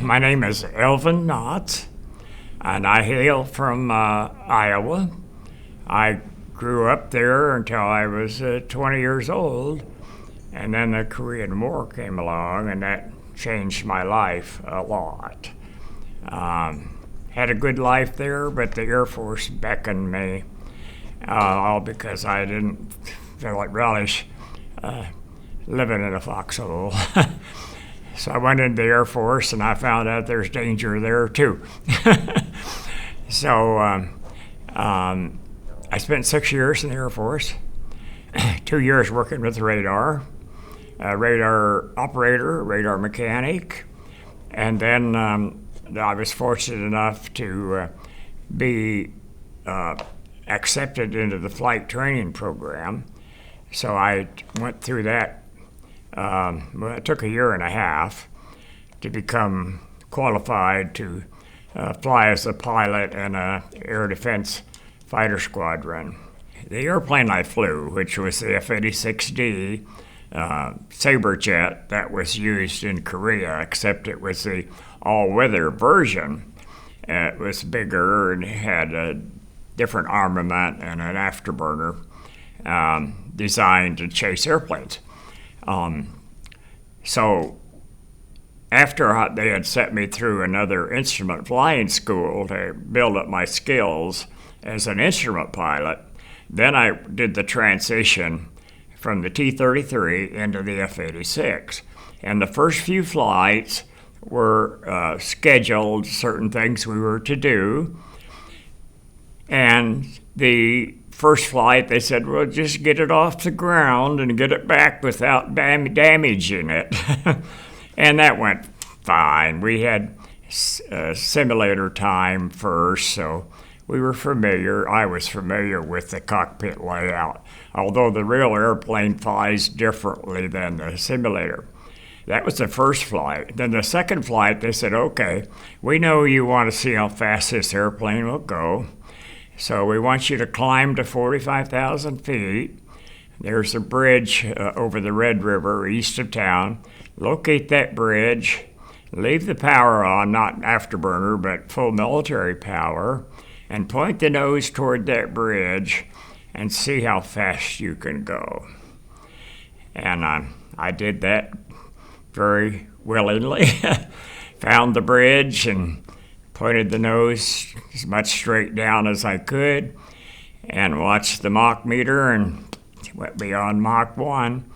My name is Elvin Knotts, and I hail from Iowa. I grew up there until I was 20 years old, and then the Korean War came along, and that changed my life a lot. Had a good life there, but the Air Force beckoned me, all because I didn't feel like relish living in a foxhole. So I went into the Air Force and I found out there's danger there too. So I spent 6 years in the Air Force, 2 years working with radar, radar operator, radar mechanic, and then I was fortunate enough to be accepted into the flight training program. So I went through that. Well, it took a year and a half to become qualified to fly as a pilot in an air defense fighter squadron. The airplane I flew, which was the F-86D Sabre jet that was used in Korea, except it was the all-weather version. It was bigger and had a different armament and an afterburner designed to chase airplanes. So after they had set me through another instrument flying school to build up my skills as an instrument pilot, then I did the transition from the T-33 into the F-86. And the first few flights were scheduled, certain things we were to do. And the first flight, they said, well, just get it off the ground and get it back without damaging it. And that went fine. We had simulator time first, so we were familiar. I was familiar with the cockpit layout, although the real airplane flies differently than the simulator. That was the first flight. Then the second flight, they said, okay, we know you want to see how fast this airplane will go. So we want you to climb to 45,000 feet. There's a bridge over the Red River east of town. Locate that bridge, leave the power on, not afterburner, but full military power, and point the nose toward that bridge and see how fast you can go. And I did that very willingly. Found the bridge and pointed the nose as much straight down as I could and watched the Mach meter and went beyond Mach 1.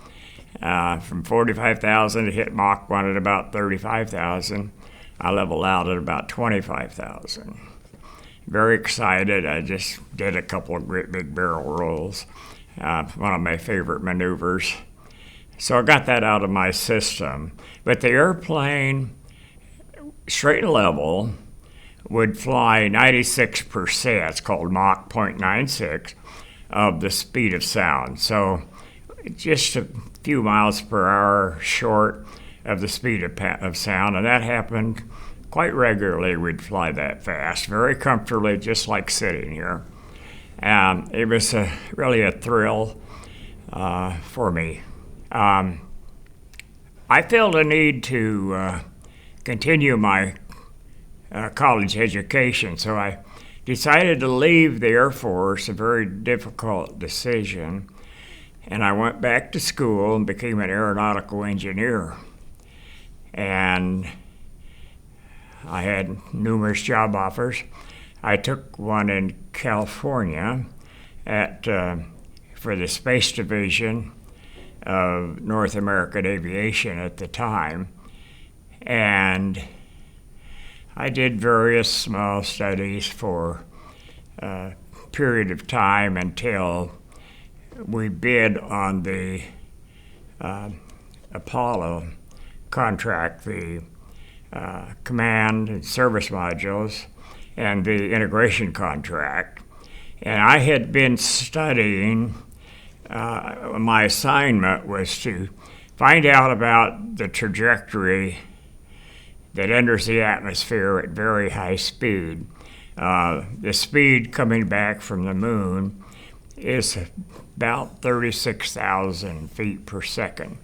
From 45,000 to hit Mach 1 at about 35,000. I leveled out at about 25,000. Very excited. I just did a couple of great big barrel rolls, one of my favorite maneuvers. So I got that out of my system. But the airplane, straight and level, would fly 96%, it's called Mach 0.96, of the speed of sound. So just a few miles per hour short of the speed of sound, and that happened quite regularly. We'd fly that fast, very comfortably, just like sitting here. It was really a thrill for me. I felt a need to continue my college education, so I decided to leave the Air Force, a very difficult decision, and I went back to school and became an aeronautical engineer. And I had numerous job offers. I took one in California for the Space Division of North American Aviation at the time, and I did various small studies for a period of time until we bid on the Apollo contract, the command and service modules, and the integration contract. And I had been studying, my assignment was to find out about the trajectory that enters the atmosphere at very high speed. The speed coming back from the moon is about 36,000 feet per second.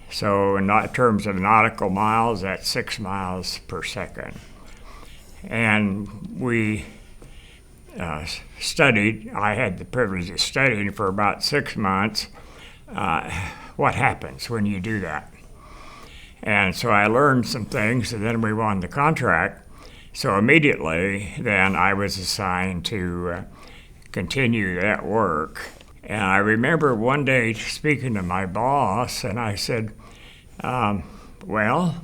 So in terms of nautical miles, that's 6 miles per second. And we studied, I had the privilege of studying for about 6 months what happens when you do that. And so I learned some things, and then we won the contract. So immediately then I was assigned to continue that work. And I remember one day speaking to my boss, and I said, well,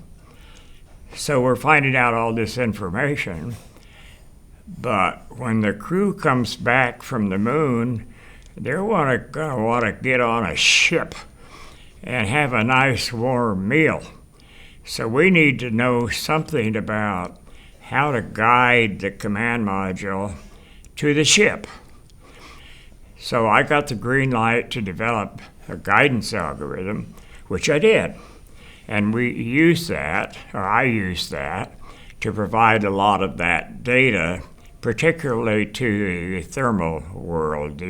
so we're finding out all this information, but when the crew comes back from the moon, they're gonna want to get on a ship and have a nice warm meal. So we need to know something about how to guide the command module to the ship. So I got the green light to develop a guidance algorithm, which I did. And we used that, or I used that, to provide a lot of that data, particularly to the thermal world,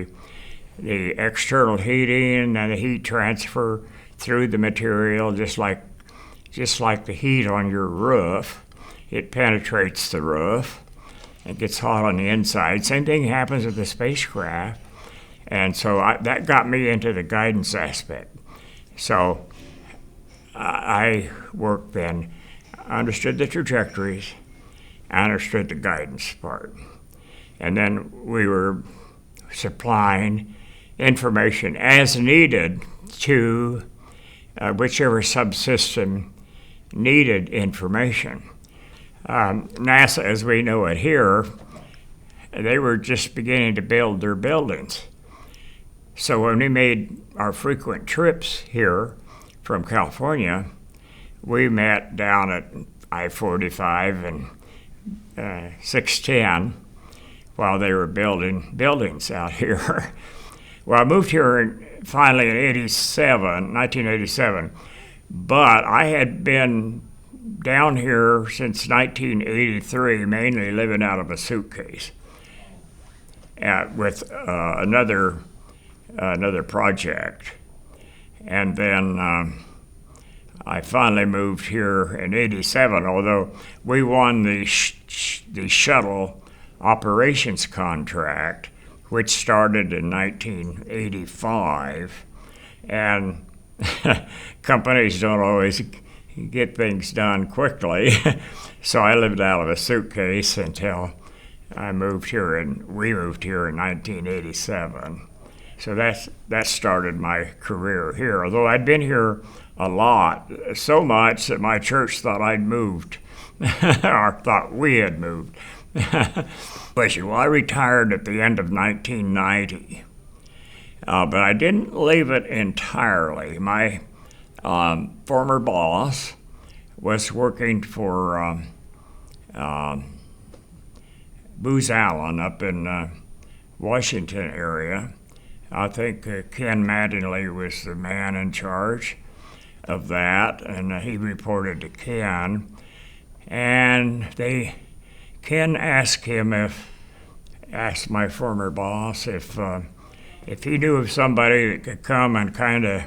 the external heating and the heat transfer through the material, just like the heat on your roof. It penetrates the roof and gets hot on the inside. Same thing happens with the spacecraft. And so that got me into the guidance aspect. So I worked then, understood the trajectories, understood the guidance part. And then we were supplying information as needed to whichever subsystem needed information. NASA, as we know it here, they were just beginning to build their buildings. So when we made our frequent trips here from California, we met down at I-45 and 610 while they were building buildings out here. Well, I moved here finally in 1987, but I had been down here since 1983, mainly living out of a suitcase with another project. And then I finally moved here in 87, although we won the shuttle operations contract, which started in 1985. And companies don't always get things done quickly. So I lived out of a suitcase until we moved here in 1987. So that started my career here, although I'd been here a lot, so much that my church thought I'd moved, or thought we had moved. Well, I retired at the end of 1990, but I didn't leave it entirely. My former boss was working for Booz Allen up in Washington area. I think Ken Mattingly was the man in charge of that, and he reported to Ken. And Ken asked my former boss if he knew of somebody that could come and kind of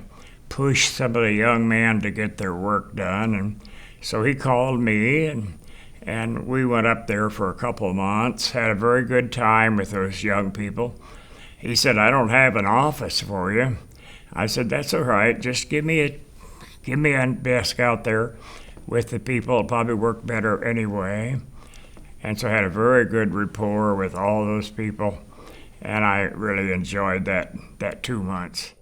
push some of the young men to get their work done. And so he called me, and we went up there for a couple of months, had a very good time with those young people. He said, I don't have an office for you. I said, that's all right. Just give me a desk out there with the people. It'll probably work better anyway. And so I had a very good rapport with all those people, and I really enjoyed that 2 months.